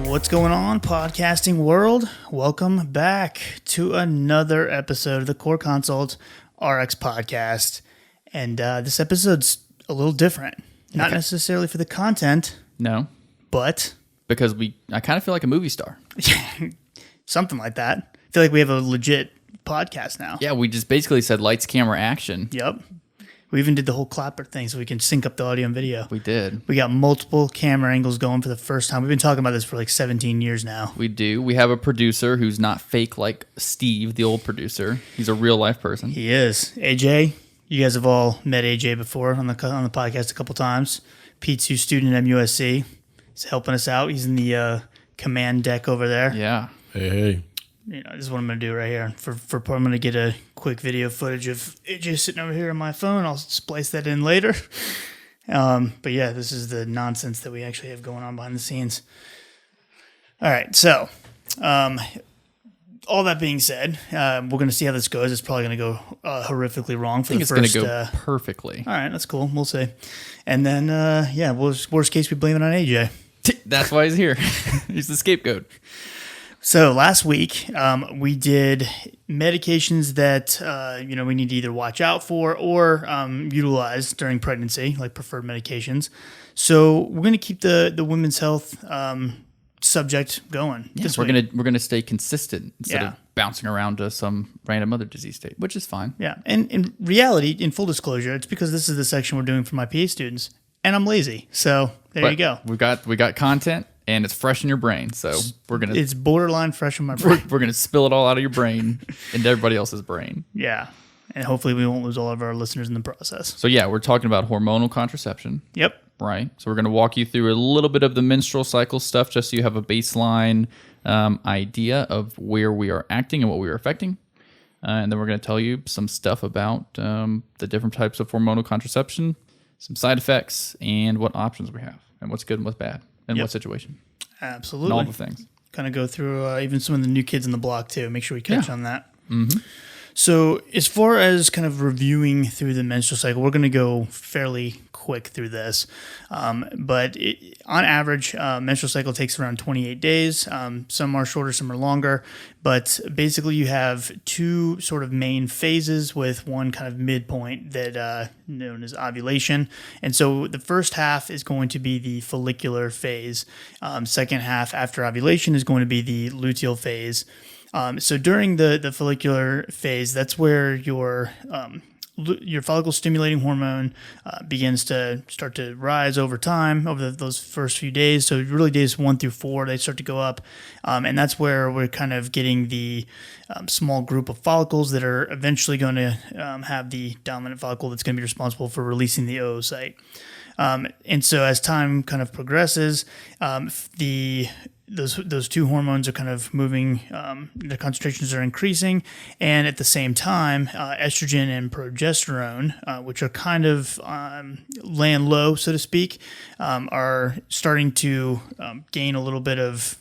What's going on, podcasting world? Welcome back to another episode of the Core Consult RX podcast. And this episode's a little different. Not necessarily for the content. No. But... because I kind of feel like a movie star. Something like that. I feel like we have a legit podcast now. Yeah, we just basically said lights, camera, action. Yep. We even did the whole clapper thing so we can sync up the audio and video. We did. We got multiple camera angles going for the first time. We've been talking about this for like 17 years now. We do. We have a producer who's not fake like Steve, the old producer. He's a real life person. He is. AJ, you guys have all met AJ before on the podcast a couple times. P2 student at MUSC. He's helping us out. He's in the command deck over there. Yeah. Hey. You know, this is what I'm going to do right here. I'm going to get a quick video footage of AJ sitting over here on my phone. I'll splice that in later. But yeah, this is the nonsense that we actually have going on behind the scenes. All right, so all that being said, we're going to see how this goes. It's probably going to go horrifically wrong for the first... I think it's going to go perfectly. All right, that's cool. We'll see. And then, worst case, we blame it on AJ. That's why he's here. He's the scapegoat. So last week, we did medications that, we need to either watch out for or utilize during pregnancy, like preferred medications. So we're going to keep the women's health subject going. Yeah, we're going to stay consistent instead of bouncing around to some random other disease state, which is fine. Yeah, and in reality, in full disclosure, it's because this is the section we're doing for my PA students, and I'm lazy. So there you go. We got content. And it's fresh in your brain, so it's borderline fresh in my brain. We're gonna spill it all out of your brain into everybody else's brain. Yeah, and hopefully we won't lose all of our listeners in the process. So yeah, we're talking about hormonal contraception. Yep. Right. So we're gonna walk you through a little bit of the menstrual cycle stuff, just so you have a baseline idea of where we are acting and what we are affecting, and then we're gonna tell you some stuff about the different types of hormonal contraception, some side effects, and what options we have, and what's good and what's bad. In what situation? Absolutely. And all the things. Kind of go through even some of the new kids in the block, too. Make sure we catch on that. Mm-hmm. So as far as kind of reviewing through the menstrual cycle, we're going to go fairly quick through this. But on average, menstrual cycle takes around 28 days. Some are shorter, some are longer. But basically you have two sort of main phases with one kind of midpoint that known as ovulation. And so the first half is going to be the follicular phase. Second half after ovulation is going to be the luteal phase. So during the follicular phase, that's where your follicle stimulating hormone begins to start to rise over time over those first few days. So really days 1 through 4, they start to go up. And that's where we're kind of getting the small group of follicles that are eventually going to have the dominant follicle that's going to be responsible for releasing the oocyte. And so as time kind of progresses, those two hormones are kind of moving, the concentrations are increasing, and at the same time, estrogen and progesterone, which are kind of laying low, so to speak, are starting to gain a little bit of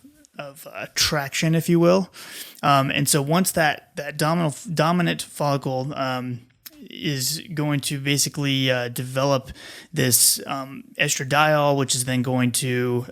traction, if you will. And so once that dominant follicle is going to basically develop this estradiol, which is then going to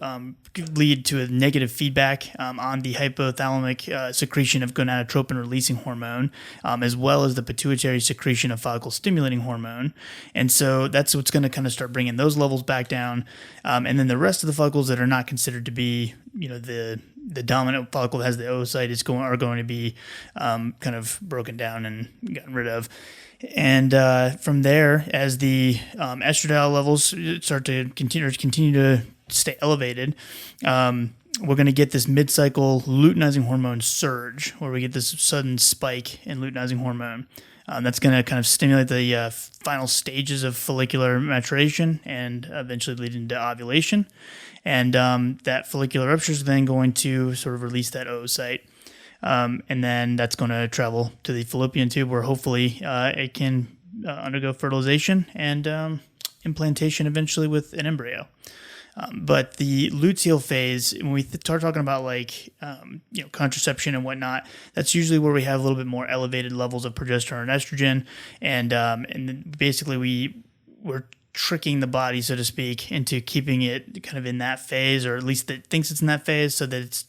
lead to a negative feedback on the hypothalamic secretion of gonadotropin-releasing hormone, as well as the pituitary secretion of follicle-stimulating hormone. And so that's what's going to kind of start bringing those levels back down. And then the rest of the follicles that are not considered to be, the dominant follicle that has the oocyte are going to be kind of broken down and gotten rid of. And from there, as the estradiol levels start to continue to stay elevated, we're going to get this mid-cycle luteinizing hormone surge, where we get this sudden spike in luteinizing hormone. That's going to kind of stimulate the final stages of follicular maturation and eventually lead into ovulation. And that follicular rupture is then going to sort of release that oocyte. And then that's going to travel to the fallopian tube, where hopefully it can undergo fertilization and implantation eventually with an embryo. But the luteal phase, when we start talking about like contraception and whatnot, that's usually where we have a little bit more elevated levels of progesterone and estrogen, and then basically we're tricking the body, so to speak, into keeping it kind of in that phase, or at least it thinks it's in that phase, so that it's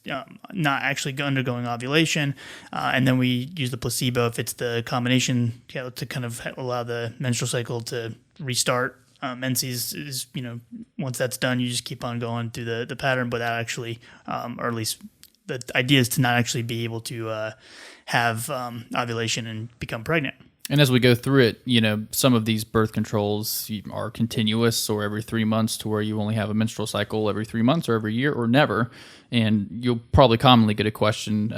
not actually undergoing ovulation. And then we use the placebo if it's the combination, to kind of allow the menstrual cycle to restart. Menses is, once that's done, you just keep on going through the pattern, but that actually, or at least the idea is to not actually be able to have ovulation and become pregnant. And as we go through it, some of these birth controls are continuous or every 3 months, to where you only have a menstrual cycle every 3 months or every year or never. And you'll probably commonly get a question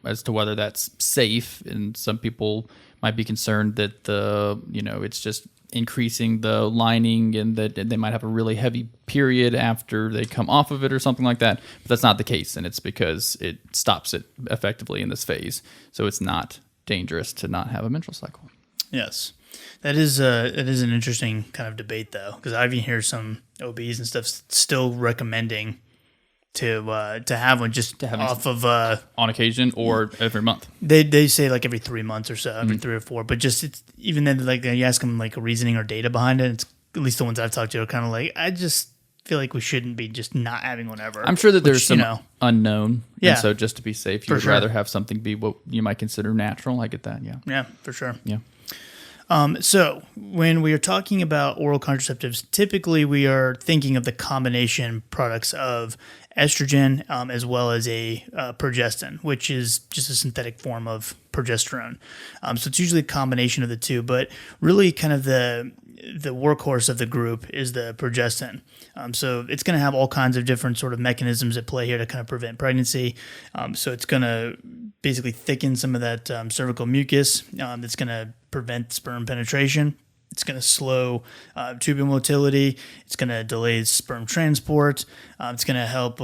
as to whether that's safe. And some people might be concerned that it's just increasing the lining and that they might have a really heavy period after they come off of it or something like that. But that's not the case. And it's because it stops it effectively in this phase. So it's not dangerous to not have a menstrual cycle. Yes, it is an interesting kind of debate, though, because I even hear some OBs and stuff still recommending to have one just to have off of on occasion or every month. They say like every 3 months or so, every 3 or 4. But just even then, like you ask them like a reasoning or data behind it. It's at least the ones I've talked to are kind of like, I just feel like we shouldn't be just not having one ever. I'm sure that there's some unknown. Yeah. And so just to be safe, you would rather have something be what you might consider natural. I get that. Yeah. Yeah, for sure. Yeah. So when we are talking about oral contraceptives, typically we are thinking of the combination products of estrogen as well as a progestin, which is just a synthetic form of progesterone. So it's usually a combination of the two, but really kind of the workhorse of the group is the progestin. So it's going to have all kinds of different sort of mechanisms at play here to kind of prevent pregnancy. So it's going to basically thicken some of that cervical mucus. That's going to prevent sperm penetration. It's going to slow tubule motility. It's going to delay sperm transport. It's going to help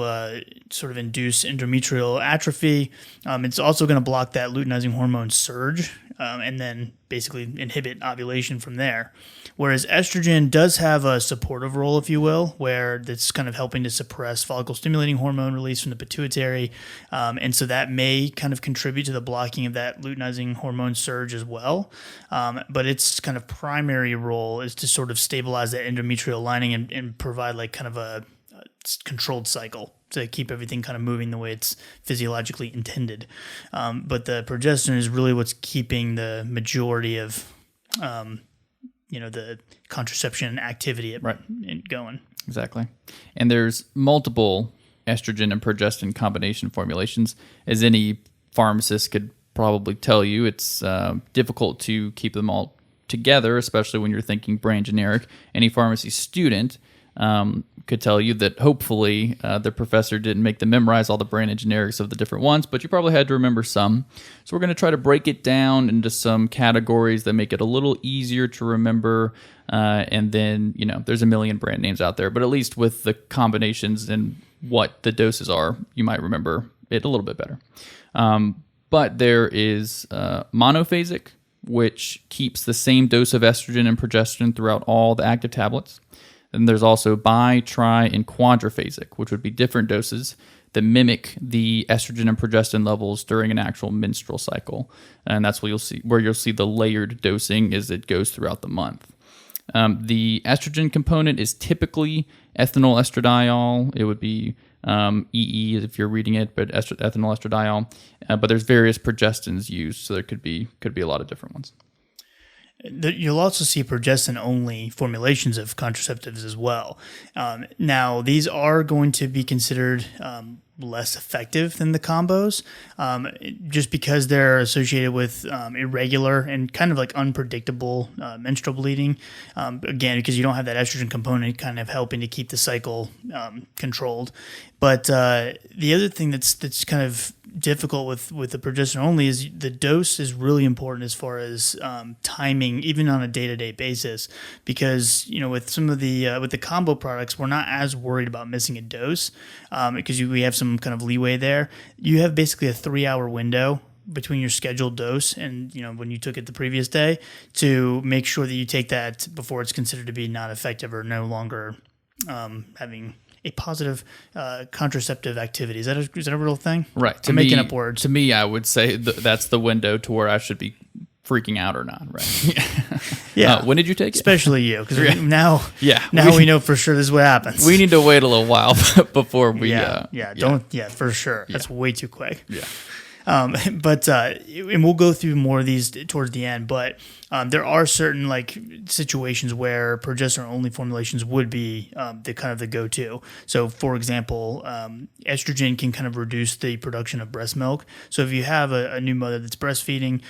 sort of induce endometrial atrophy. It's also going to block that luteinizing hormone surge and then basically inhibit ovulation from there. Whereas estrogen does have a supportive role, if you will, where it's kind of helping to suppress follicle-stimulating hormone release from the pituitary. And so that may kind of contribute to the blocking of that luteinizing hormone surge as well. But its kind of primary role is to sort of stabilize that endometrial lining and provide like kind of a controlled cycle to keep everything kind of moving the way it's physiologically intended. But the progesterone is really what's keeping the majority of the contraception activity going. Exactly. And there's multiple estrogen and progestin combination formulations. As any pharmacist could probably tell you, it's difficult to keep them all together, especially when you're thinking brand generic. Any pharmacy student could tell you that hopefully the professor didn't make them memorize all the branded generics of the different ones, but you probably had to remember some. So we're going to try to break it down into some categories that make it a little easier to remember. And then, there's a million brand names out there, but at least with the combinations and what the doses are, you might remember it a little bit better. But there is monophasic, which keeps the same dose of estrogen and progestin throughout all the active tablets. And there's also bi, tri, and quadriphasic, which would be different doses that mimic the estrogen and progestin levels during an actual menstrual cycle. And that's where you'll see the layered dosing as it goes throughout the month. The estrogen component is typically ethinyl estradiol. It would be EE if you're reading it, but ethinyl estradiol. But there's various progestins used, so there could be a lot of different ones. You'll also see progestin-only formulations of contraceptives as well. Now, these are going to be considered less effective than the combos, just because they're associated with irregular and kind of like unpredictable menstrual bleeding. Again, because you don't have that estrogen component kind of helping to keep the cycle controlled. But the other thing that's kind of difficult with the progestin only is the dose is really important as far as timing, even on a day-to-day basis, because with some of the with the combo products, we're not as worried about missing a dose because we have some kind of leeway there. You have basically a 3-hour window between your scheduled dose and when you took it the previous day to make sure that you take that before it's considered to be not effective or no longer having a positive contraceptive activity. Is that a real thing? Right. I'm making up words. To me, I would say that's the window to where I should be freaking out or not, right? Yeah. When did you take it? Especially you, because now we we know for sure this is what happens. We need to wait a little while before we. For sure. That's way too quick. Yeah. And we'll go through more of these towards the end, but there are certain like situations where progesterone only formulations would be the kind of the go-to. So for example, estrogen can kind of reduce the production of breast milk. So if you have a new mother that's breastfeeding,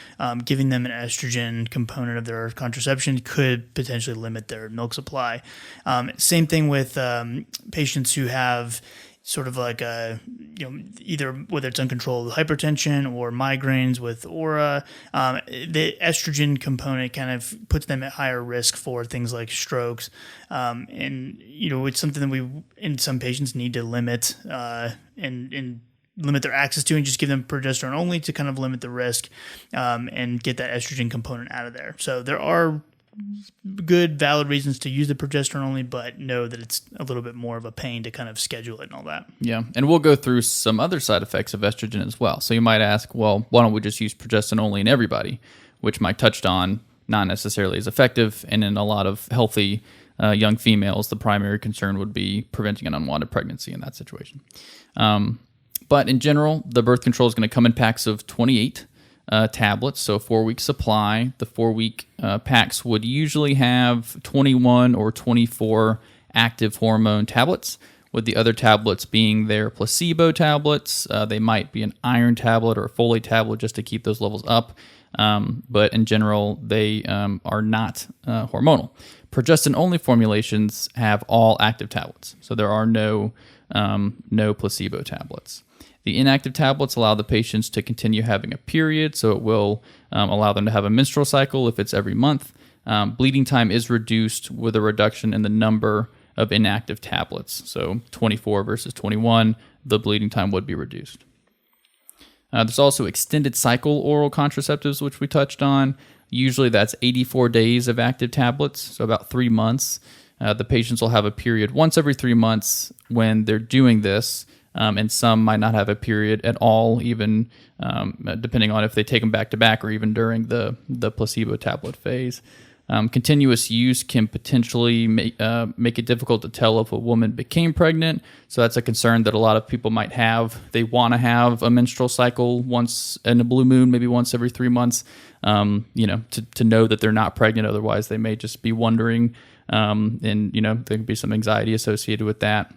giving them an estrogen component of their contraception could potentially limit their milk supply. Same thing with patients who have sort of like either whether it's uncontrolled hypertension or migraines with aura, the estrogen component kind of puts them at higher risk for things like strokes. And it's something that we, in some patients, need to limit and limit their access to, and just give them progesterone only to kind of limit the risk and get that estrogen component out of there. So there are good, valid reasons to use the progesterone only, but know that it's a little bit more of a pain to kind of schedule it and all that. Yeah, and we'll go through some other side effects of estrogen as well. So you might ask, well, why don't we just use progesterone only in everybody, which Mike touched on, not necessarily as effective, and in a lot of healthy young females, the primary concern would be preventing an unwanted pregnancy in that situation. But in general, the birth control is going to come in packs of 28 tablets, so a 4-week supply. The 4-week packs would usually have 21 or 24 active hormone tablets, with the other tablets being their placebo tablets. They might be an iron tablet or a folate tablet just to keep those levels up, but in general, they are not hormonal. Progestin-only formulations have all active tablets, so there are no placebo tablets. The inactive tablets allow the patients to continue having a period, so it will allow them to have a menstrual cycle if it's every month. Bleeding time is reduced with a reduction in the number of inactive tablets. So 24 versus 21, the bleeding time would be reduced. There's also extended cycle oral contraceptives, which we touched on. Usually that's 84 days of active tablets, so about 3 months. The patients will have a period once every 3 months when they're doing this. And some might not have a period at all, even depending on if they take them back to back or even during the placebo tablet phase. Continuous use can potentially make it difficult to tell if a woman became pregnant. So that's a concern that a lot of people might have. They want to have a menstrual cycle once in a blue moon, maybe once every 3 months, to know that they're not pregnant. Otherwise, they may just be wondering, and there can be some anxiety associated with that.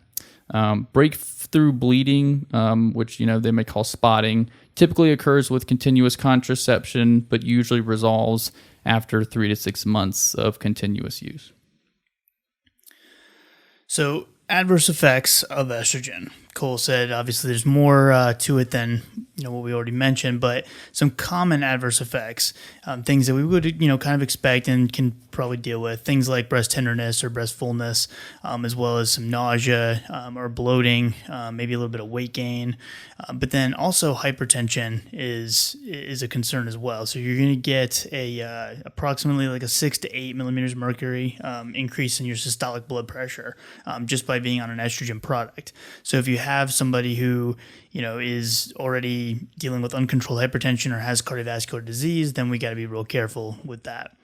Breakthrough bleeding, which they may call spotting, typically occurs with continuous contraception, but usually resolves after 3 to 6 months of continuous use. So, adverse effects of estrogen. Cole said, obviously, there's more to it than what we already mentioned, but some common adverse effects, things that we would kind of expect and can probably deal with, things like breast tenderness or breast fullness, as well as some nausea or bloating, maybe a little bit of weight gain, but then also hypertension is a concern as well. So you're going to get approximately like a 6 to 8 millimeters of mercury increase in your systolic blood pressure just by being on an estrogen product. So if you have somebody who is already dealing with uncontrolled hypertension or has cardiovascular disease, then we got to be real careful with that.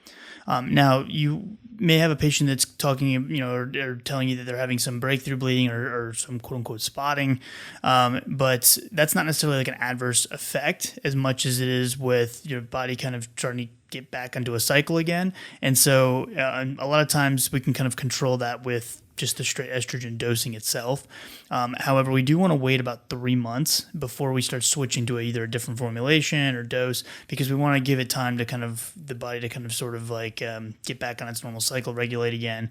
Now, you may have a patient that's talking, or telling you that they're having some breakthrough bleeding or some quote unquote spotting, but that's not necessarily like an adverse effect as much as it is with your body kind of starting to get back onto a cycle again. And so a lot of times we can kind of control that with just the straight estrogen dosing itself. However, we do want to wait about 3 months before we start switching to either a different formulation or dose, because we want to give it time to kind of the body to kind of sort of like get back on its normal cycle, regulate again.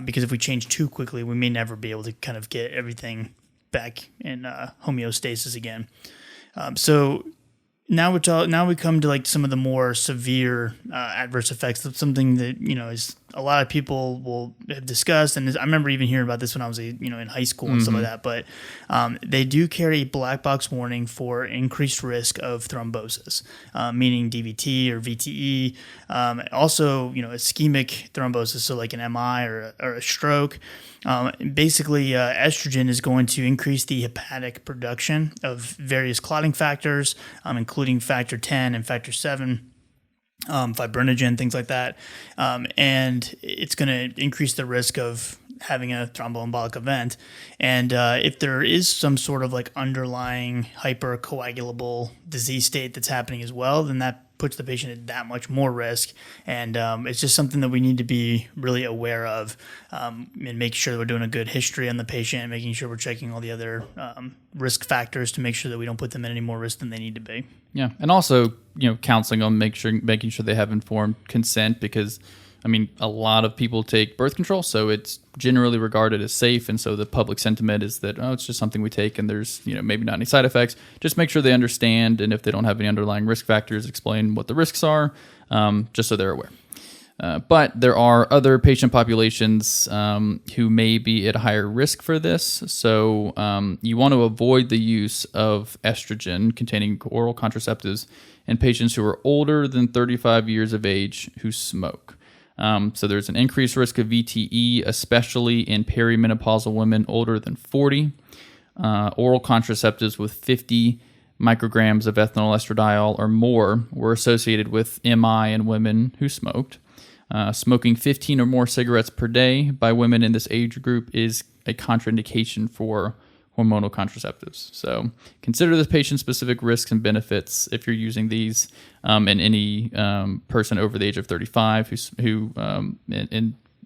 Because if we change too quickly, we may never be able to kind of get everything back in homeostasis again. So now we come to like some of the more severe adverse effects. That's something that is a lot of people will have discussed, and I remember even hearing about this when I was in high school and stuff like that. But they do carry a black box warning for increased risk of thrombosis, meaning DVT or VTE. Also, ischemic thrombosis, so like an MI or a stroke. Basically, estrogen is going to increase the hepatic production of various clotting factors, including factor 10 and factor 7. Fibrinogen, things like that. And it's going to increase the risk of having a thromboembolic event. And if there is some sort of like underlying hypercoagulable disease state that's happening as well, then that puts the patient at that much more risk. And it's just something that we need to be really aware of, and make sure that we're doing a good history on the patient, making sure we're checking all the other risk factors to make sure that we don't put them in any more risk than they need to be. Yeah. And also, counseling them, making sure they have informed consent, because a lot of people take birth control, so it's generally regarded as safe. And so the public sentiment is that, it's just something we take and there's, maybe not any side effects. Just make sure they understand. And if they don't have any underlying risk factors, explain what the risks are, just so they're aware. But there are other patient populations who may be at higher risk for this. So you want to avoid the use of estrogen containing oral contraceptives in patients who are older than 35 years of age who smoke. So there's an increased risk of VTE, especially in perimenopausal women older than 40. Oral contraceptives with 50 micrograms of ethinyl estradiol or more were associated with MI in women who smoked. Smoking 15 or more cigarettes per day by women in this age group is a contraindication for hormonal contraceptives. So consider the patient-specific risks and benefits if you're using these in any person over the age of 35 who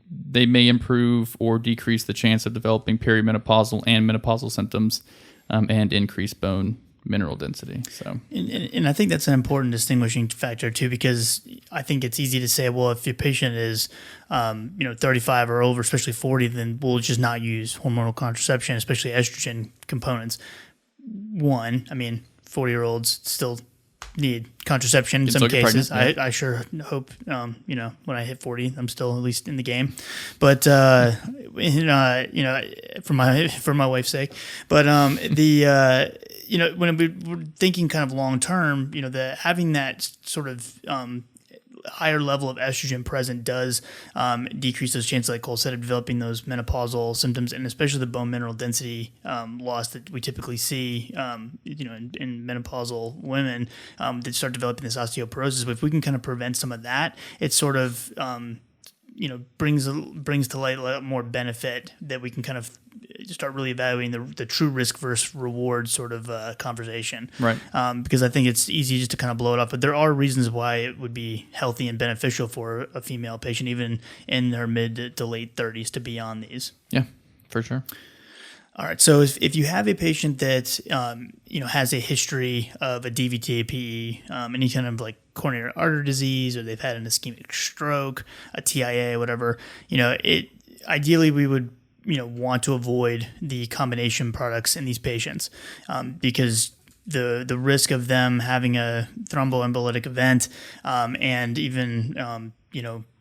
they may improve or decrease the chance of developing perimenopausal and menopausal symptoms and increase bone mineral density. So, and I think that's an important distinguishing factor too, because I think it's easy to say, well, if your patient is, 35 or over, especially 40, then we'll just not use hormonal contraception, especially estrogen components. 40-year-olds still need contraception in some cases. Pregnant, yeah. I sure hope, when I hit 40, I'm still at least in the game. But, for my wife's sake. But when we're thinking kind of long term, having that sort of higher level of estrogen present does decrease those chances, like Cole said, of developing those menopausal symptoms, and especially the bone mineral density loss that we typically see, in menopausal women that start developing this osteoporosis. But if we can kind of prevent some of that, it sort of brings to light a lot more benefit that we can kind of start really evaluating the true risk versus reward sort of conversation. Right. Because I think it's easy just to kind of blow it off, but there are reasons why it would be healthy and beneficial for a female patient, even in her mid to late 30s, to be on these. Yeah, for sure. All right. So if you have a patient that has a history of a DVT, PE, any kind of like coronary artery disease, or they've had an ischemic stroke, a TIA, whatever, ideally we would want to avoid the combination products in these patients, because the risk of them having a thromboembolic event and even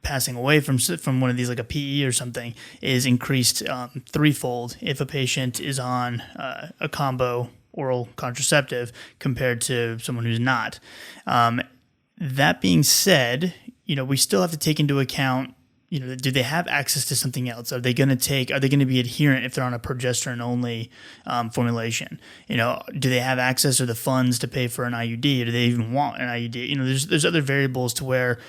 passing away from one of these, like a PE or something, is increased threefold if a patient is on a combo oral contraceptive compared to someone who's not. That being said, we still have to take into account, do they have access to something else? Are they going to be adherent if they're on a progesterone only formulation? Do they have access or the funds to pay for an IUD? Or do they even want an IUD? There's other variables to where,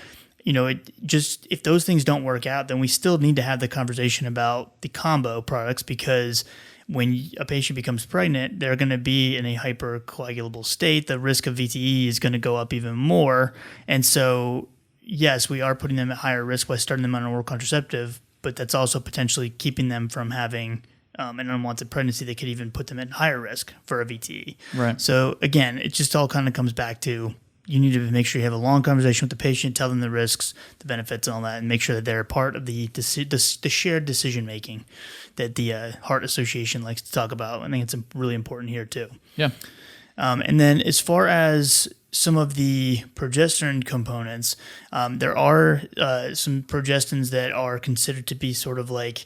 if those things don't work out, then we still need to have the conversation about the combo products, because when a patient becomes pregnant, they're going to be in a hypercoagulable state. The risk of VTE is going to go up even more. And so, yes, we are putting them at higher risk by starting them on an oral contraceptive, but that's also potentially keeping them from having an unwanted pregnancy that could even put them at higher risk for a VTE. Right. So again, it just all kind of comes back to, you need to make sure you have a long conversation with the patient, tell them the risks, the benefits, and all that, and make sure that they're part of the shared decision making that the Heart Association likes to talk about. I think it's really important here too. Yeah. And then as far as some of the progesterone components, there are some progestins that are considered to be sort of like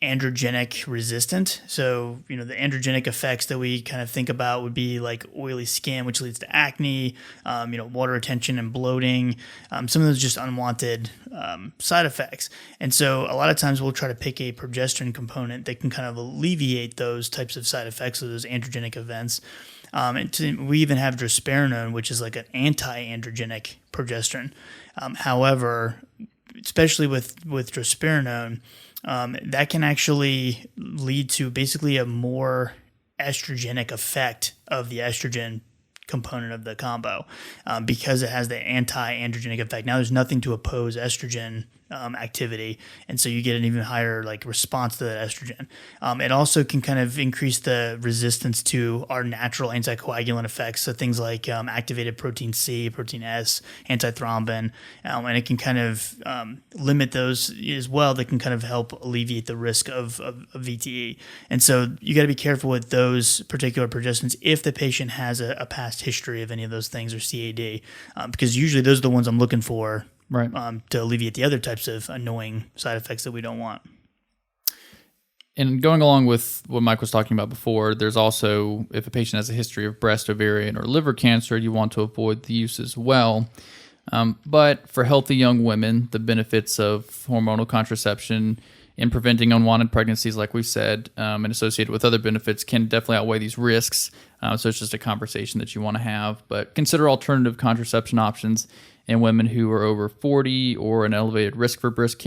androgenic resistant. So, the androgenic effects that we kind of think about would be like oily skin, which leads to acne, water retention and bloating, some of those just unwanted side effects. And so a lot of times we'll try to pick a progesterone component that can kind of alleviate those types of side effects of those androgenic events. We even have drospirenone, which is like an anti-androgenic progesterone. However, especially with drospirenone, that can actually lead to basically a more estrogenic effect of the estrogen component of the combo because it has the anti-androgenic effect. Now there's nothing to oppose estrogen activity, and so you get an even higher response to that estrogen. It also can kind of increase the resistance to our natural anticoagulant effects, so things like activated protein C, protein S, antithrombin, and it can kind of limit those as well. That can kind of help alleviate the risk of VTE. And so you got to be careful with those particular progestins if the patient has a past history of any of those things or CAD, because usually those are the ones I'm looking for. Right. To alleviate the other types of annoying side effects that we don't want. And going along with what Mike was talking about before, there's also, if a patient has a history of breast, ovarian, or liver cancer, you want to avoid the use as well. But for healthy young women, the benefits of hormonal contraception in preventing unwanted pregnancies, like we said, and associated with other benefits, can definitely outweigh these risks. So it's just a conversation that you want to have. But consider alternative contraception options in women who are over 40 or an elevated risk for breast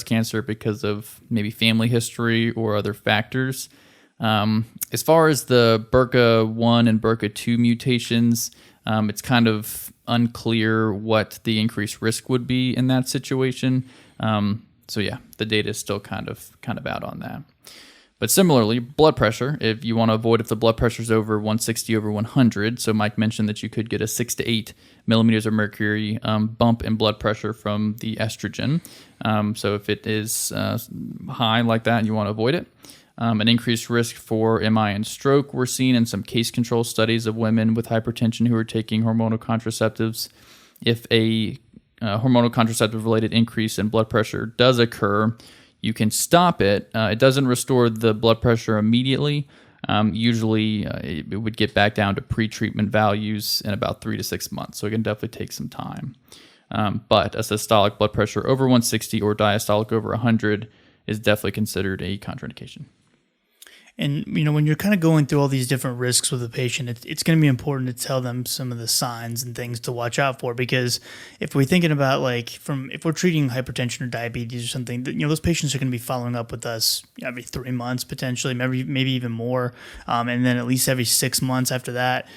cancer because of maybe family history or other factors. As far as the BRCA1 and BRCA2 mutations, it's kind of unclear what the increased risk would be in that situation. So yeah, the data is still kind of out on that. But similarly, blood pressure, if you want to avoid if the blood pressure is over 160/100, so Mike mentioned that you could get a 6 to 8 millimeters of mercury bump in blood pressure from the estrogen. So if it is high like that, you want to avoid it. An increased risk for MI and stroke we're seeing in some case control studies of women with hypertension who are taking hormonal contraceptives. If a hormonal contraceptive related increase in blood pressure does occur, you can stop it. It doesn't restore the blood pressure immediately. Usually it would get back down to pre-treatment values in about 3 to 6 months. So it can definitely take some time. But a systolic blood pressure over 160 or diastolic over 100 is definitely considered a contraindication. And, when you're kind of going through all these different risks with a patient, it's going to be important to tell them some of the signs and things to watch out for. Because if we're thinking about if we're treating hypertension or diabetes or something, those patients are going to be following up with us every 3 months, potentially, maybe even more. And then at least every 6 months after that.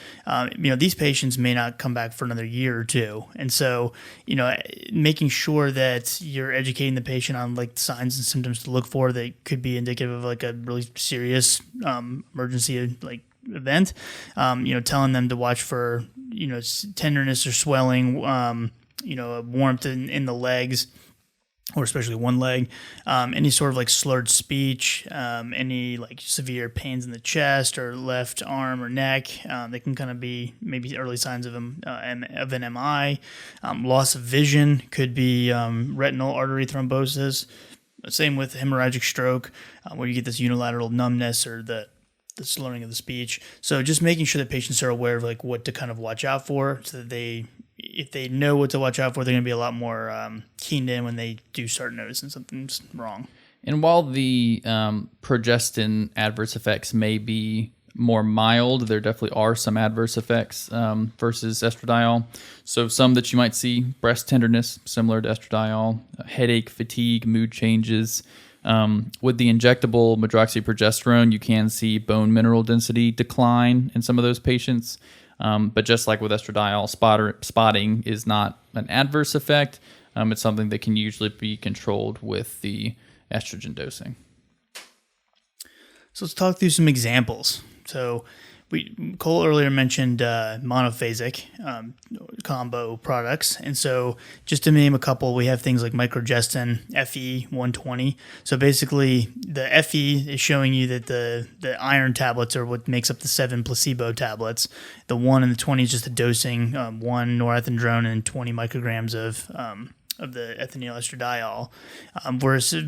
These patients may not come back for another year or two. And so, making sure that you're educating the patient on signs and symptoms to look for that could be indicative of a really serious emergency event, telling them to watch for tenderness or swelling, warmth in the legs, or especially one leg, any sort of slurred speech, any severe pains in the chest or left arm or neck. They can kind of be maybe early signs of an MI. Loss of vision could be retinal artery thrombosis. Same with hemorrhagic stroke, where you get this unilateral numbness or the slurring of the speech. So just making sure that patients are aware of what to kind of watch out for, so that if they know what to watch out for, they're going to be a lot more keened in when they do start noticing something's wrong. And while the progestin adverse effects may be more mild, there definitely are some adverse effects versus estradiol. So some that you might see: breast tenderness, similar to estradiol, headache, fatigue, mood changes. With the injectable medroxyprogesterone, you can see bone mineral density decline in some of those patients. But just like with estradiol, spotting is not an adverse effect. It's something that can usually be controlled with the estrogen dosing. So let's talk through some examples. So Cole earlier mentioned monophasic combo products, and so just to name a couple, we have things like Microgestin FE 120. So basically, the FE is showing you that the iron tablets are what makes up the 7 placebo tablets. The 1 and the 20 is just the dosing, 1 norethindrone and 20 micrograms of the ethinyl estradiol,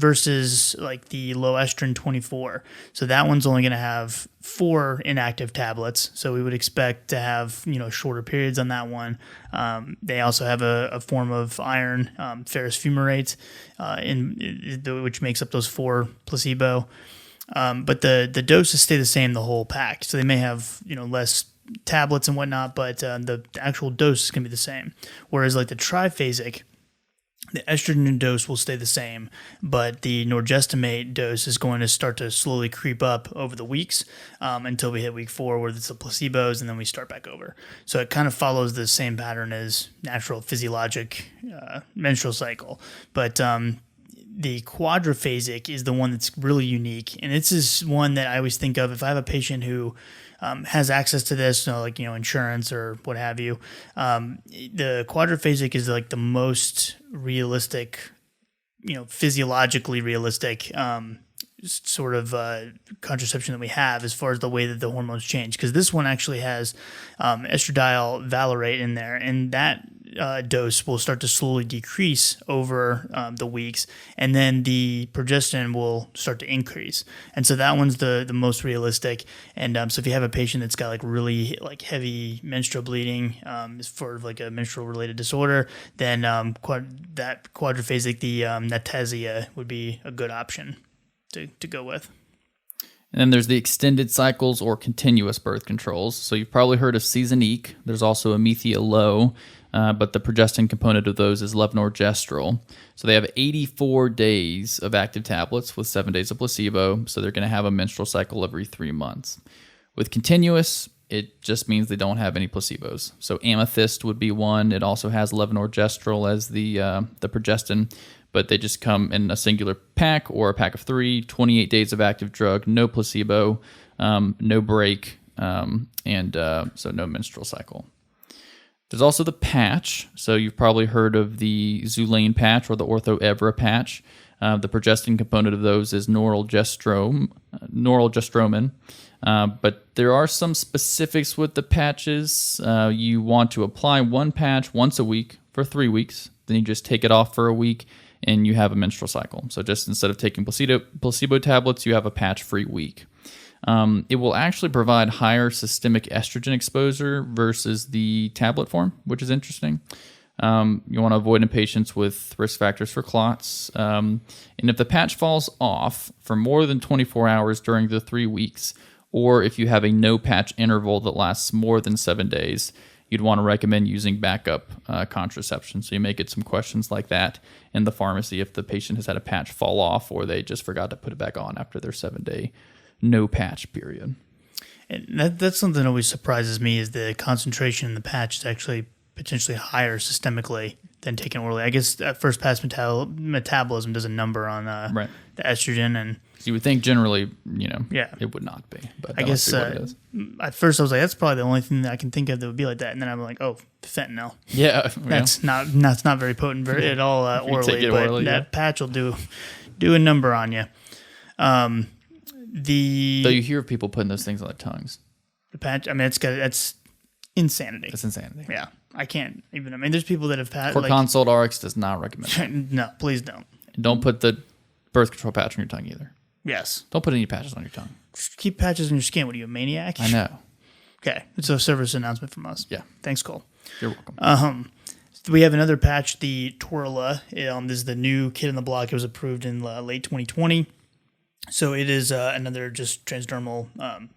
versus like the low estrin 24. So that one's only going to have 4 inactive tablets. So we would expect to have shorter periods on that one. They also have a form of iron, ferrous fumarate, which makes up those 4 placebo. But the doses stay the same the whole pack. So they may have less tablets and whatnot, but the actual dose is going to be the same. Whereas like the triphasic, the estrogen dose will stay the same, but the norgestimate dose is going to start to slowly creep up over the weeks until we hit week 4, where it's the placebos, and then we start back over. So it kind of follows the same pattern as natural physiologic menstrual cycle. But the quadriphasic is the one that's really unique, and this is one that I always think of if I have a patient who has access to this, insurance or what have you. The quadriphasic is like the most realistic, physiologically realistic sort of contraception that we have as far as the way that the hormones change. Because this one actually has estradiol valerate in there, and that dose will start to slowly decrease over the weeks, and then the progestin will start to increase. And so that one's the most realistic. And so if you have a patient that's got like really like heavy menstrual bleeding for like a menstrual related disorder, then that quadriphasic, the Natesia, would be a good option to go with. And then there's the extended cycles or continuous birth controls. So you've probably heard of Seasonique. There's also Amethia Low, but the progestin component of those is Levonorgestrel. So they have 84 days of active tablets with 7 days of placebo. So they're going to have a menstrual cycle every 3 months. With continuous, it just means they don't have any placebos. So Amethyst would be one. It also has Levonorgestrel as the progestin, but they just come in a singular pack or a pack of 3, 28 days of active drug, no placebo, no break, and so no menstrual cycle. There's also the patch. So you've probably heard of the Xulane patch or the Ortho-Evra patch. The progestin component of those is norelgestromin. But there are some specifics with the patches. You want to apply one patch once a week for 3 weeks. Then you just take it off for a week, and you have a menstrual cycle. So just instead of taking placebo tablets, you have a patch-free week. It will actually provide higher systemic estrogen exposure versus the tablet form, which is interesting. You want to avoid in patients with risk factors for clots. And if the patch falls off for more than 24 hours during the 3 weeks, or if you have a no-patch interval that lasts more than 7 days, you'd want to recommend using backup contraception. So you may get some questions like that in the pharmacy if the patient has had a patch fall off or they just forgot to put it back on after their 7-day no patch period. And that's something that always surprises me, is the concentration in the patch is actually potentially higher systemically than taken orally. I guess first pass metabolism does a number on the estrogen, and you would think generally, it would not be. But I guess at first I was like, that's probably the only thing that I can think of that would be like that, and then I'm like, oh, fentanyl. Yeah, that's not very potent at all orally, but that patch will do a number on you. Though you hear of people putting those things on their tongues. The patch, I mean, that's insanity. That's insanity. Yeah, I can't even. I mean, there's people that have had. For Consult RX does not recommend that. No, please don't. Don't put the birth control patch on your tongue either. Yes. Don't put any patches on your tongue. Just keep patches on your skin. What are you, a maniac? I know. Okay, it's a service announcement from us. Yeah. Thanks, Cole. You're welcome. We have another patch, the Torla. This is the new kid in the block. It was approved in late 2020. So it is another just transdermal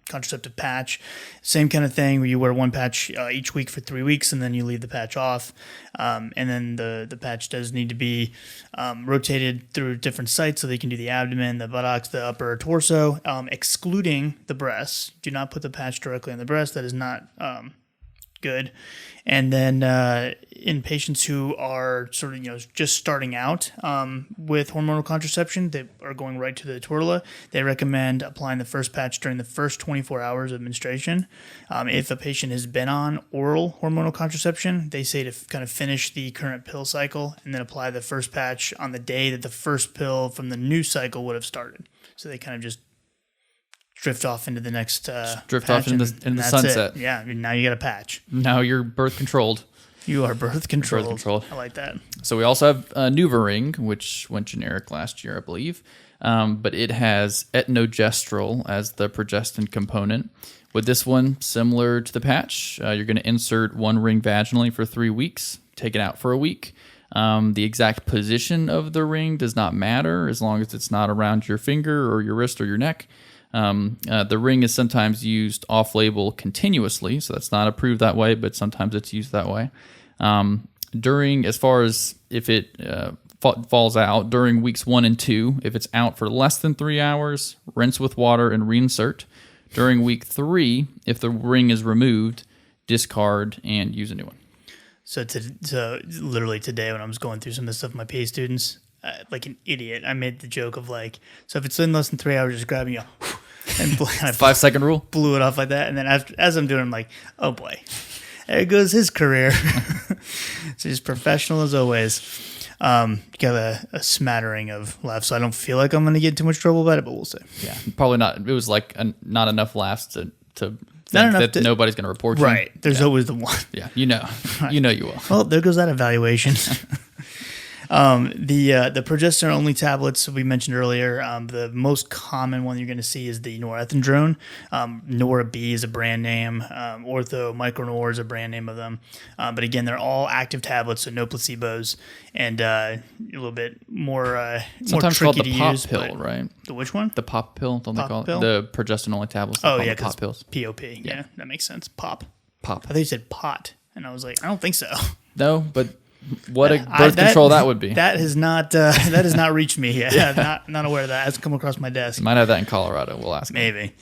contraceptive patch. Same kind of thing where you wear one patch each week for 3 weeks, and then you leave the patch off. And then the patch does need to be rotated through different sites so they can do the abdomen, the buttocks, the upper torso, excluding the breasts. Do not put the patch directly on the breast. That is not good. And then in patients who are sort of, just starting out with hormonal contraception, that are going right to the torula, they recommend applying the first patch during the first 24 hours of menstruation. If a patient has been on oral hormonal contraception, they say to kind of finish the current pill cycle and then apply the first patch on the day that the first pill from the new cycle would have started. So they kind of just drift off into the next drift off into the sunset. It. Yeah, now you got a patch. Now you're birth controlled. You are birth controlled. Birth controlled. I like that. So we also have NuvaRing, which went generic last year, I believe. But it has etinogestrel as the progestin component. With this one, similar to the patch, you're going to insert one ring vaginally for 3 weeks, take it out for a week. The exact position of the ring does not matter as long as it's not around your finger or your wrist or your neck. The ring is sometimes used off-label continuously, so that's not approved that way, but sometimes it's used that way. As far as if it falls out, during weeks 1 and 2, if it's out for less than 3 hours, rinse with water and reinsert. During week 3, if the ring is removed, discard and use a new one. So literally today when I was going through some of the stuff with my PA students, like an idiot, I made the joke of so if it's in less than 3 hours, just grab me and kind of 5 second rule. Blew it off like that. And then as I'm doing, I'm like, oh boy, there goes his career. So he's professional as always. Got a smattering of laughs, so I don't feel like I'm going to get too much trouble about it, but we'll see. Yeah, probably not. It was not enough laughs to think that nobody's going to report you. Right. There's always the one. Yeah, you know. Right. You know you will. Well, there goes that evaluation. The progesterone only tablets we mentioned earlier, the most common one you're going to see is the norethindrone. Nora B is a brand name. Ortho Micronor is a brand name of them. But again, they're all active tablets, so no placebos, and a little bit more sometimes more called tricky the to pop use. pill, right? The which one? The pop pill, don't pop they call pill? it? The progesterone only tablets. Oh yeah, pop pills. POP. Yeah, that makes sense. Pop. I thought you said pot, and I was like, I don't think so. No, but what a birth control that would be. That has not reached me yet. Yeah. Not aware of that. It hasn't come across my desk. You might have that in Colorado. We'll ask. Maybe.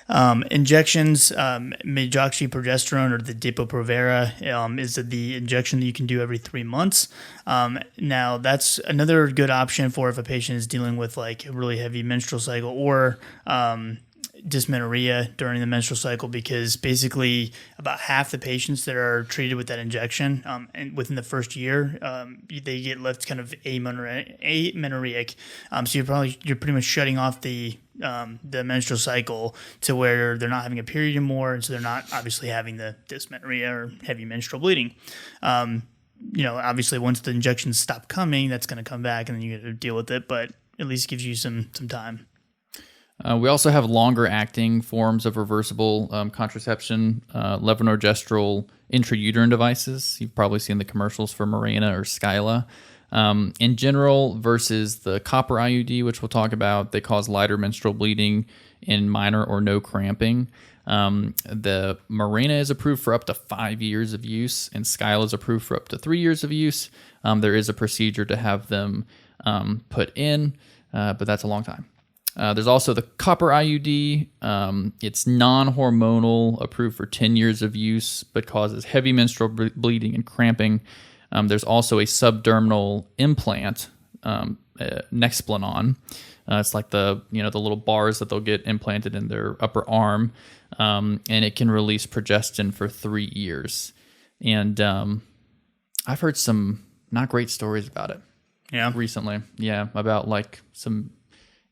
Injections, medroxyprogesterone or the Depo-Provera is the injection that you can do every 3 months. Now, that's another good option for if a patient is dealing with like a really heavy menstrual cycle or dysmenorrhea during the menstrual cycle, because basically about half the patients that are treated with that injection and within the first year, they get left kind of amenorrheic. So you're pretty much shutting off the menstrual cycle to where they're not having a period anymore, and so they're not obviously having the dysmenorrhea or heavy menstrual bleeding. Obviously once the injections stop coming, that's going to come back, and then you got to deal with it, but at least gives you some time. We also have longer acting forms of reversible contraception, Levonorgestrel intrauterine devices. You've probably seen the commercials for Mirena or Skyla. In general, versus the copper IUD, which we'll talk about, they cause lighter menstrual bleeding in minor or no cramping. The Mirena is approved for up to 5 years of use, and Skyla is approved for up to 3 years of use. There is a procedure to have them put in, but that's a long time. There's also the copper IUD. It's non-hormonal, approved for 10 years of use, but causes heavy menstrual bleeding and cramping. There's also a subdermal implant, Nexplanon. It's like the little bars that they'll get implanted in their upper arm, and it can release progestin for 3 years. And I've heard some not great stories about it. Yeah. Recently, about like some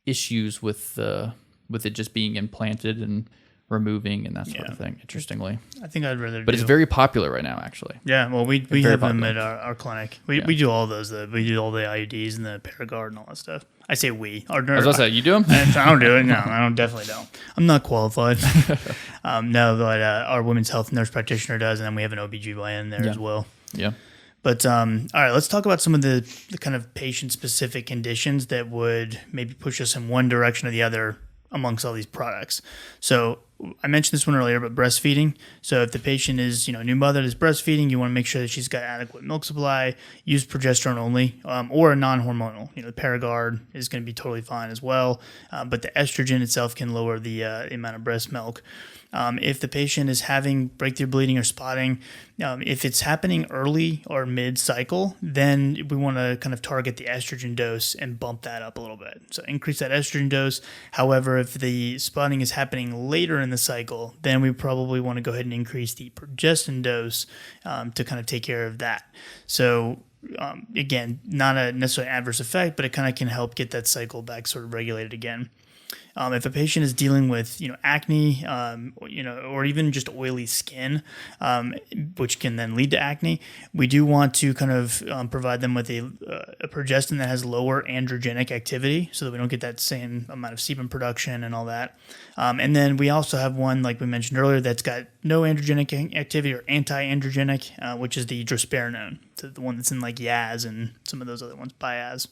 issues with it just being implanted and removing and that sort of thing. Interestingly, I think I'd rather. But it's very popular right now, actually. Yeah, well, we have them at our clinic. We do all those. We do all the IUDs and the Paragard and all that stuff. I say we. I was about to say, you do them? I don't do it. No, definitely don't. I'm not qualified. No, but our women's health nurse practitioner does, and then we have an OBGYN there as well. Yeah. But all right, let's talk about some of the kind of patient-specific conditions that would maybe push us in one direction or the other amongst all these products. So I mentioned this one earlier, but breastfeeding. So if the patient is, a new mother that's breastfeeding, you want to make sure that she's got adequate milk supply. Use progesterone only, or a non-hormonal. The Paragard is going to be totally fine as well, but the estrogen itself can lower the amount of breast milk. If the patient is having breakthrough bleeding or spotting, if it's happening early or mid-cycle, then we want to kind of target the estrogen dose and bump that up a little bit. So increase that estrogen dose. However, if the spotting is happening later in the cycle, then we probably want to go ahead and increase the progestin dose to kind of take care of that. So again, not a necessarily adverse effect, but it kind of can help get that cycle back sort of regulated again. If a patient is dealing with, acne, or even just oily skin, which can then lead to acne, we do want to kind of provide them with a progestin that has lower androgenic activity, so that we don't get that same amount of sebum production and all that. And then we also have one, like we mentioned earlier, that's got no androgenic activity or anti-androgenic, which is the drospirenone, so the one that's in like Yaz and some of those other ones, Biaz.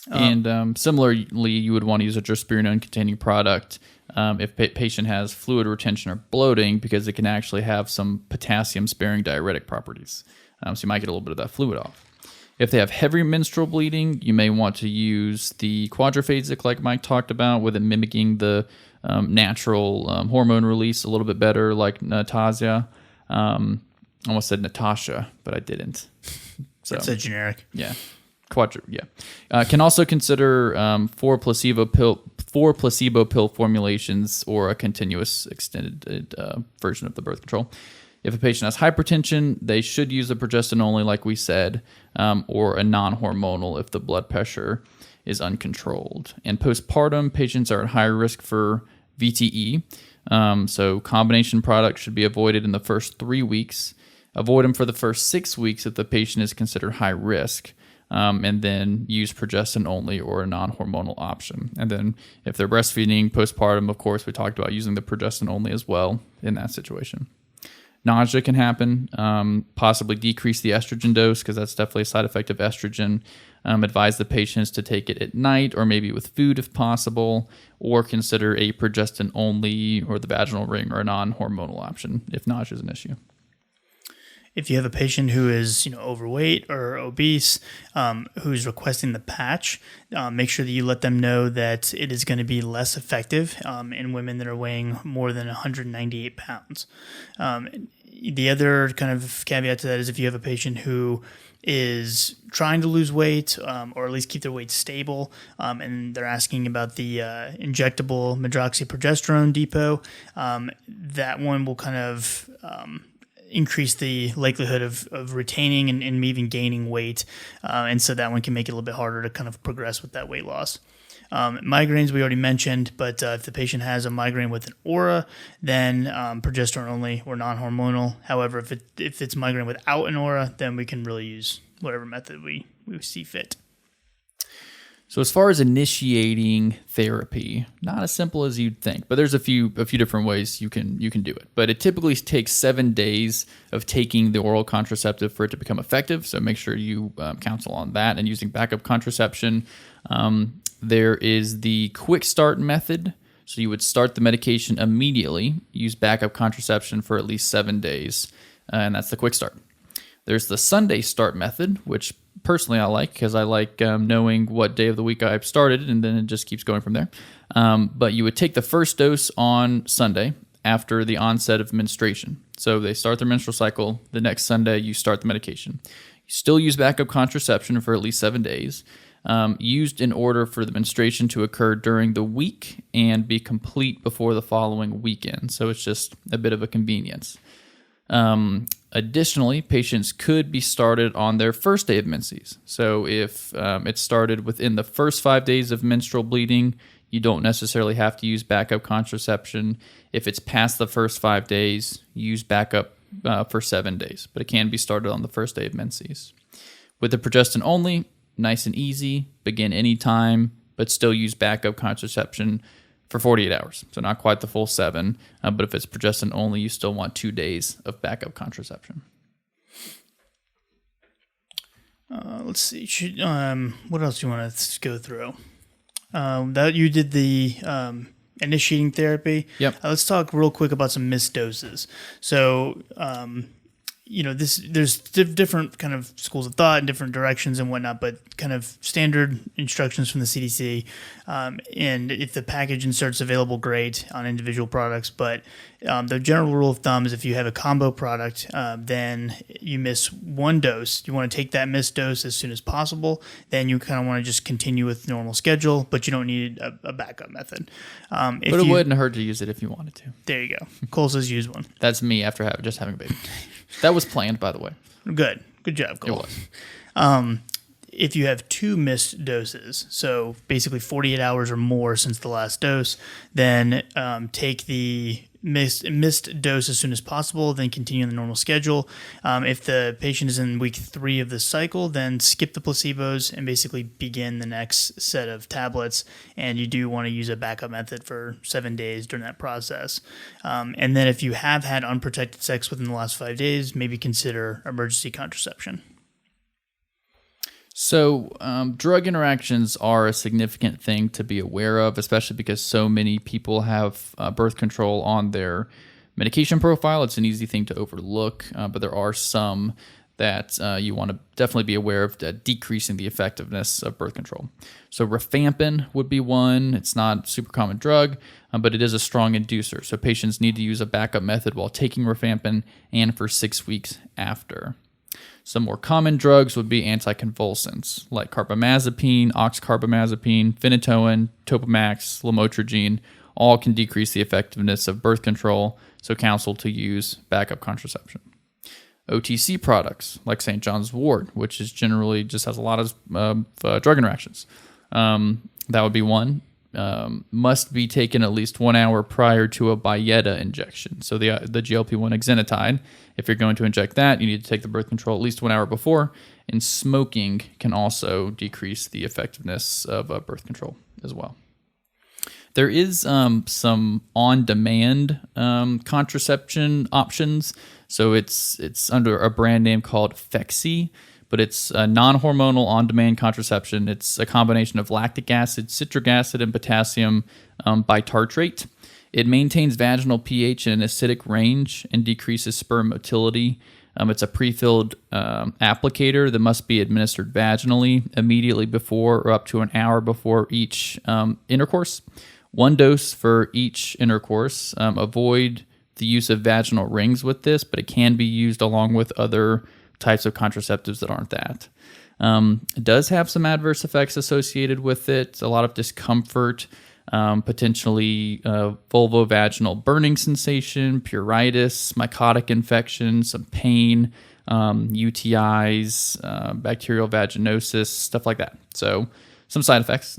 And similarly, you would want to use a drospirenone-containing product if patient has fluid retention or bloating, because it can actually have some potassium-sparing diuretic properties. So you might get a little bit of that fluid off. If they have heavy menstrual bleeding, you may want to use the quadriphasic, like Mike talked about, with it mimicking the natural hormone release a little bit better, like Natasha. Almost said Natasha, but I didn't. So It's a generic. Yeah. Can also consider four placebo pill formulations or a continuous extended version of the birth control. If a patient has hypertension, they should use a progestin only, like we said, or a non-hormonal if the blood pressure is uncontrolled. And postpartum, patients are at higher risk for VTE, so combination products should be avoided in the first 3 weeks. Avoid them for the first 6 weeks if the patient is considered high risk. And then use progestin only or a non-hormonal option. And then if they're breastfeeding postpartum, of course, we talked about using the progestin only as well in that situation. Nausea can happen, possibly decrease the estrogen dose, because that's definitely a side effect of estrogen. Advise the patients to take it at night or maybe with food if possible, or consider a progestin only or the vaginal ring or a non-hormonal option if nausea is an issue. If you have a patient who is, overweight or obese, who's requesting the patch, make sure that you let them know that it is going to be less effective in women that are weighing more than 198 pounds. The other kind of caveat to that is if you have a patient who is trying to lose weight or at least keep their weight stable, and they're asking about the injectable medroxyprogesterone depot, that one will kind of increase the likelihood of retaining and even gaining weight. And so that one can make it a little bit harder to kind of progress with that weight loss. Migraines we already mentioned, but if the patient has a migraine with an aura, then progesterone only or non-hormonal. However, if it's migraine without an aura, then we can really use whatever method we see fit. So as far as initiating therapy, not as simple as you'd think, but there's a few different ways you can do it. But it typically takes 7 days of taking the oral contraceptive for it to become effective. So make sure you counsel on that and using backup contraception. There is the quick start method. So you would start the medication immediately, use backup contraception for at least 7 days, and that's the quick start. There's the Sunday start method, which personally I like because I like knowing what day of the week I've started, and then it just keeps going from there. But you would take the first dose on Sunday after the onset of menstruation. So they start their menstrual cycle. The next Sunday, you start the medication. You still use backup contraception for at least 7 days, used in order for the menstruation to occur during the week and be complete before the following weekend. So it's just a bit of a convenience. Additionally, patients could be started on their first day of menses. So if it started within the first 5 days of menstrual bleeding, you don't necessarily have to use backup contraception. If it's past the first 5 days, use backup for 7 days. But it can be started on the first day of menses. With the progestin only, nice and easy, begin anytime, but still use backup contraception for 48 hours. So not quite the full 7, but if it's progestin only, you still want 2 days of backup contraception. Let's see. What else do you want to go through? That you did the initiating therapy. Yep. Let's talk real quick about some missed doses. So, there's different kind of schools of thought and different directions and whatnot, but kind of standard instructions from the CDC. And if the package insert's available, great on individual products. But the general rule of thumb is if you have a combo product, then you miss one dose. You want to take that missed dose as soon as possible. Then you kind of want to just continue with normal schedule, but you don't need a backup method. But it wouldn't hurt to use it if you wanted to. There you go. Cole says use one. That's me after just having a baby. That was planned, by the way. Good job, Cole. It was. If you have 2 missed doses, so basically 48 hours or more since the last dose, then take the missed dose as soon as possible, then continue on the normal schedule. If the patient is in week 3 of the cycle, then skip the placebos and basically begin the next set of tablets. And you do want to use a backup method for 7 days during that process. And then if you have had unprotected sex within the last 5 days, maybe consider emergency contraception. So, drug interactions are a significant thing to be aware of, especially because so many people have birth control on their medication profile. It's an easy thing to overlook, but there are some that you want to definitely be aware of decreasing the effectiveness of birth control. So, rifampin would be one. It's not a super common drug, but it is a strong inducer. So, patients need to use a backup method while taking rifampin and for 6 weeks after. Some more common drugs would be anticonvulsants like carbamazepine, oxcarbamazepine, phenytoin, Topamax, lamotrigine. All can decrease the effectiveness of birth control, so counsel to use backup contraception. OTC products like St. John's wort, which is generally just has a lot of drug interactions. That would be one. Must be taken at least 1 hour prior to a Byetta injection. So the GLP-1 exenatide, if you're going to inject that, you need to take the birth control at least 1 hour before. And smoking can also decrease the effectiveness of birth control as well. There is some on-demand contraception options. So it's under a brand name called Phexxi, but it's a non-hormonal on-demand contraception. It's a combination of lactic acid, citric acid, and potassium bitartrate. It maintains vaginal pH in an acidic range and decreases sperm motility. It's a pre-filled applicator that must be administered vaginally immediately before or up to an hour before each intercourse. 1 dose for each intercourse. Avoid the use of vaginal rings with this, but it can be used along with other types of contraceptives that aren't that. It does have some adverse effects associated with it, a lot of discomfort, potentially vulvovaginal burning sensation, pruritus, mycotic infection, some pain, UTIs, bacterial vaginosis, stuff like that. So some side effects.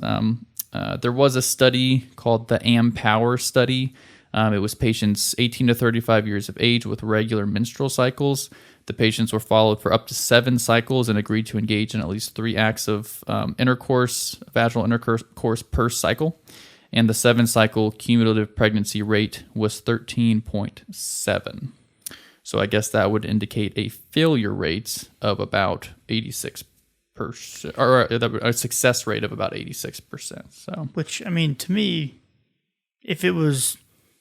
There was a study called the AMPOWER study. It was patients 18 to 35 years of age with regular menstrual cycles. The patients were followed for up to 7 cycles and agreed to engage in at least 3 acts of vaginal intercourse per cycle. And the 7-cycle cumulative pregnancy rate was 13.7. So I guess that would indicate a failure rate of about 86%, or a success rate of about 86%. So, which, I mean, to me, if it was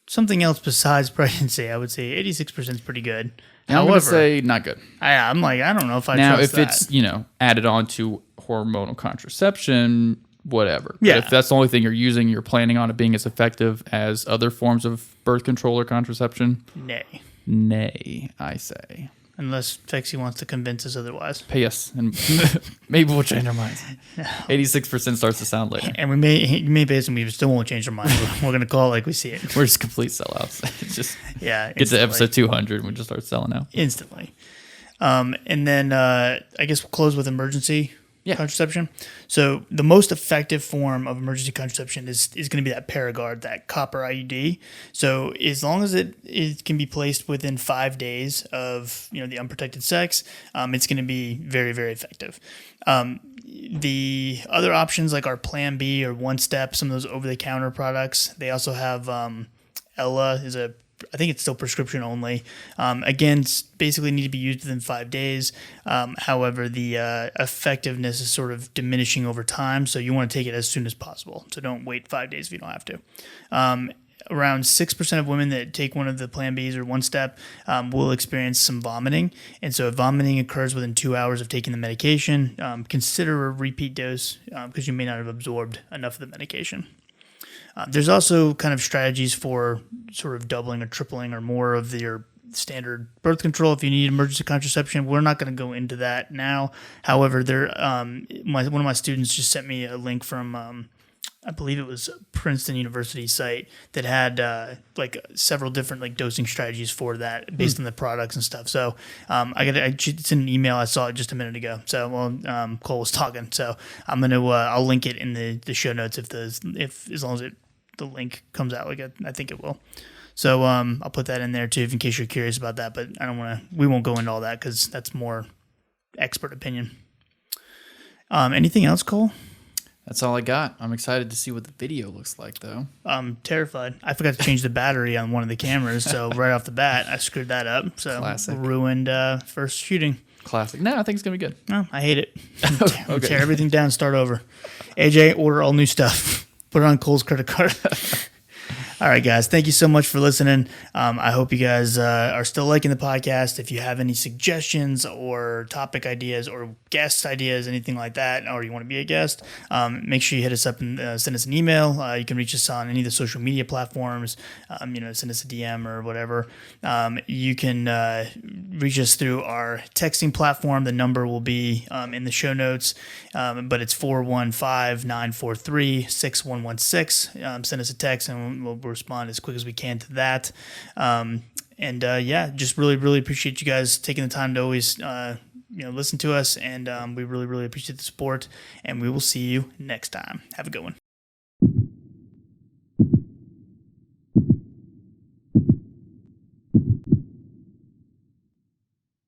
something else besides pregnancy, I would say 86% is pretty good. I'm going to say not good. I'm like, I don't know if I now, trust if it's, added on to hormonal contraception, whatever. Yeah. But if that's the only thing you're using, you're planning on it being as effective as other forms of birth control or contraception? Nay, I say. Unless Phexxi wants to convince us otherwise. Pay us, and maybe we'll change our minds. 86% starts to sound later. And we may pay us, and we still won't change our mind. We're going to call it like we see it. We're just complete sellouts. It's just get to episode 200 and we just start selling out. Instantly. And then I guess we'll close with emergency contraception. So the most effective form of emergency contraception is going to be that Paragard, that copper IUD. So as long as it can be placed within 5 days of the unprotected sex, it's going to be very, very effective. The other options like our Plan B or One Step, some of those over-the-counter products, they also have Ella is a I think it's still prescription only. Again, basically need to be used within 5 days. However, the effectiveness is sort of diminishing over time, so you want to take it as soon as possible. So don't wait 5 days if you don't have to. Around 6% of women that take one of the Plan Bs or one step will experience some vomiting. And so if vomiting occurs within 2 hours of taking the medication, consider a repeat dose because you may not have absorbed enough of the medication. There's also kind of strategies for sort of doubling or tripling or more of your standard birth control if you need emergency contraception. We're not going to go into that now. However, one of my students just sent me a link from I believe it was Princeton University site that had like several different like dosing strategies for that based on the products and stuff. So it's in an email. I saw it just a minute ago. So Cole was talking. So I'm gonna I'll link it in the show notes if as long as the link comes out like I think it will. So I'll put that in there too in case you're curious about that. But we won't go into all that because that's more expert opinion. Anything else, Cole? That's all I got. I'm excited to see what the video looks like, though. I'm terrified. I forgot to change the battery on one of the cameras, so right off the bat, I screwed that up. So Classic. Ruined first shooting. Classic. No, I think it's going to be good. No, I hate it. Okay. Tear everything down, start over. AJ, order all new stuff. Put it on Cole's credit card. All right, guys. Thank you so much for listening. I hope you guys are still liking the podcast. If you have any suggestions or topic ideas or guest ideas, anything like that, or you want to be a guest, make sure you hit us up and send us an email. You can reach us on any of the social media platforms. Send us a DM or whatever. You can reach us through our texting platform. The number will be in the show notes, but it's 415-943-6116. Send us a text and we'll respond as quick as we can to that. Just really appreciate you guys taking the time to always listen to us, and we really appreciate the support, and we will see you next time. Have a good one.